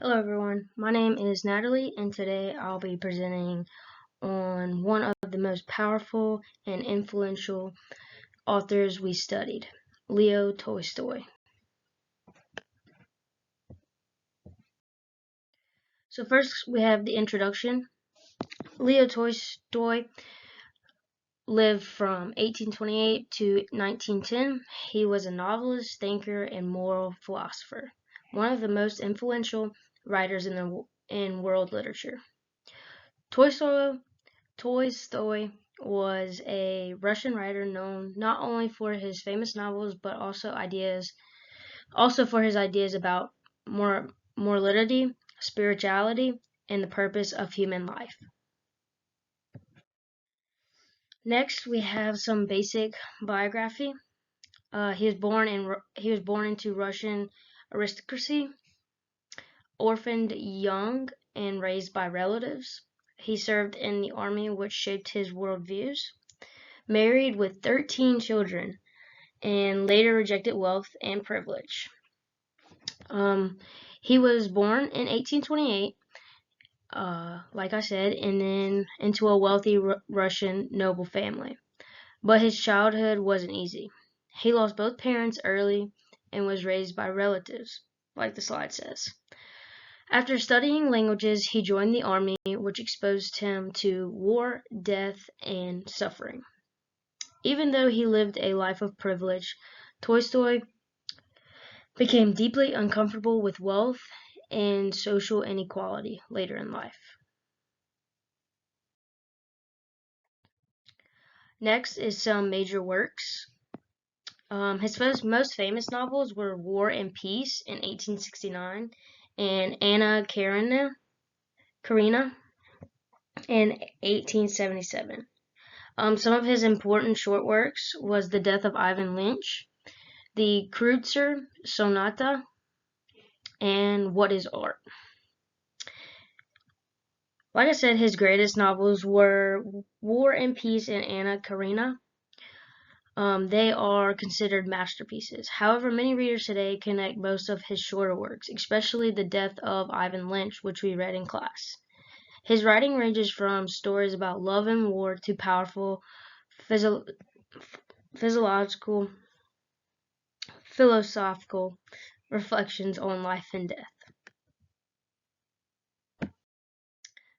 Hello everyone, my name is Natalie and today I'll be presenting on one of the most powerful and influential authors we studied, Leo Tolstoy. So first we have the introduction. Leo Tolstoy lived from 1828 to 1910. He was a novelist, thinker, and moral philosopher, one of the most influential writers in world literature. Tolstoy was a Russian writer known not only for his famous novels but also for his ideas about morality, spirituality, and the purpose of human life. Next, we have some basic biography. He was born into Russian aristocracy, orphaned young, and raised by relatives. He served in the army, which shaped his worldviews. Married with 13 children, and later rejected wealth and privilege. He was born in 1828, like I said, and then into a wealthy Russian noble family. But his childhood wasn't easy. He lost both parents early and was raised by relatives, like the slide says. After studying languages, he joined the army, which exposed him to war, death, and suffering. Even though he lived a life of privilege, Tolstoy became deeply uncomfortable with wealth and social inequality later in life. Next is some major works. His most famous novels were War and Peace in 1869 and Anna Karenina in 1877. Some of his important short works was The Death of Ivan Lynch, The Kreutzer Sonata, and What is Art? Like I said, his greatest novels were War and Peace and Anna Karenina. They are considered masterpieces. However, many readers today connect most of his shorter works, especially The Death of Ivan Lynch, which we read in class. His writing ranges from stories about love and war to powerful philosophical reflections on life and death.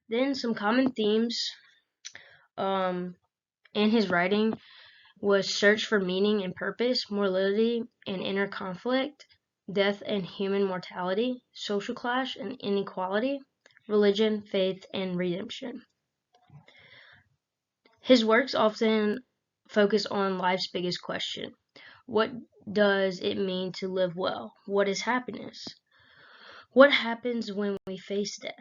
Then some common themes in his writing was search for meaning and purpose, morality and inner conflict, death and human mortality, social clash and inequality, religion, faith, and redemption. His works often focus on life's biggest question. What does it mean to live well? What is happiness? What happens when we face death?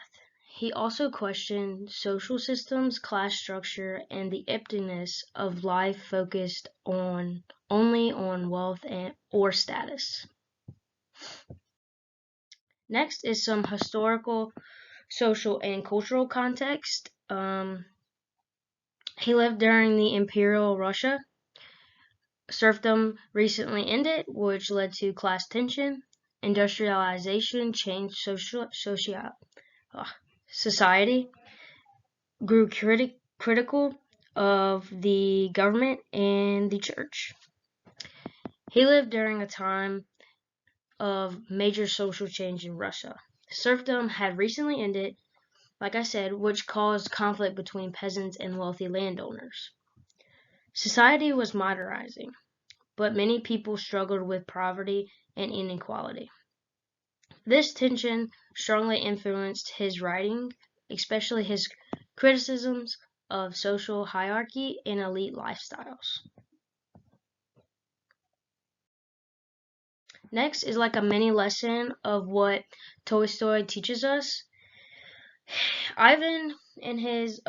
He also questioned social systems, class structure, and the emptiness of life focused only on wealth or status. Next is some historical, social, and cultural context. He lived during the Imperial Russia. Serfdom recently ended, which led to class tension. Industrialization changed society, grew critical of the government and the church. He lived during a time of major social change in Russia. Serfdom had recently ended, like I said, which caused conflict between peasants and wealthy landowners. Society was modernizing, but many people struggled with poverty and inequality. This tension strongly influenced his writing, especially his criticisms of social hierarchy and elite lifestyles. Next is like a mini lesson of what Tolstoy teaches us. Ivan, in his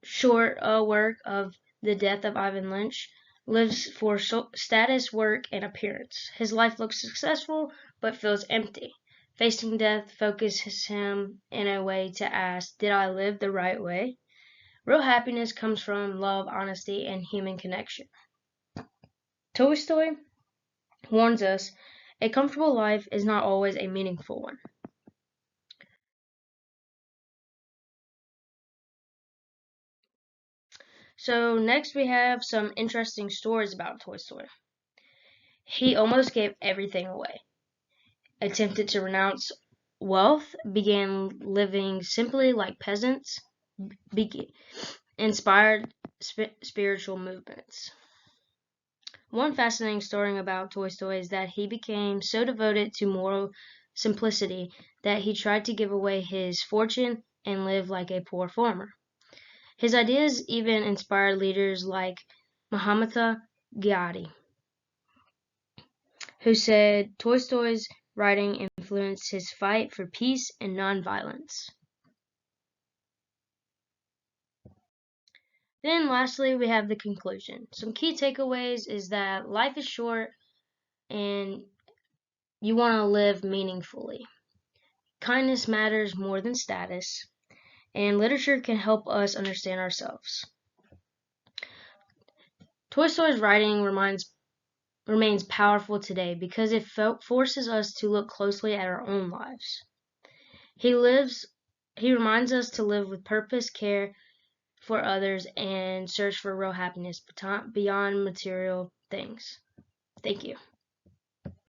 short work of The Death of Ivan Lynch, lives for status, work, and appearance. His life looks successful but feels empty. Facing death focuses him in a way to ask, did I live the right way? Real happiness comes from love, honesty, and human connection. Tolstoy warns us, A comfortable life is not always a meaningful one. So next we have some interesting stories about Tolstoy. He almost gave everything away, attempted to renounce wealth, began living simply like peasants, inspired spiritual movements. One fascinating story about Tolstoy is that he became so devoted to moral simplicity that he tried to give away his fortune and live like a poor farmer. His ideas even inspired leaders like Mahatma Gandhi, who said Tolstoy's writing influenced his fight for peace and nonviolence. Then lastly, we have the conclusion. Some key takeaways is that life is short and you want to live meaningfully. Kindness matters more than status, and literature can help us understand ourselves. Tolstoy's writing remains powerful today because it forces us to look closely at our own lives. He reminds us to live with purpose, care for others, and search for real happiness beyond material things. Thank you.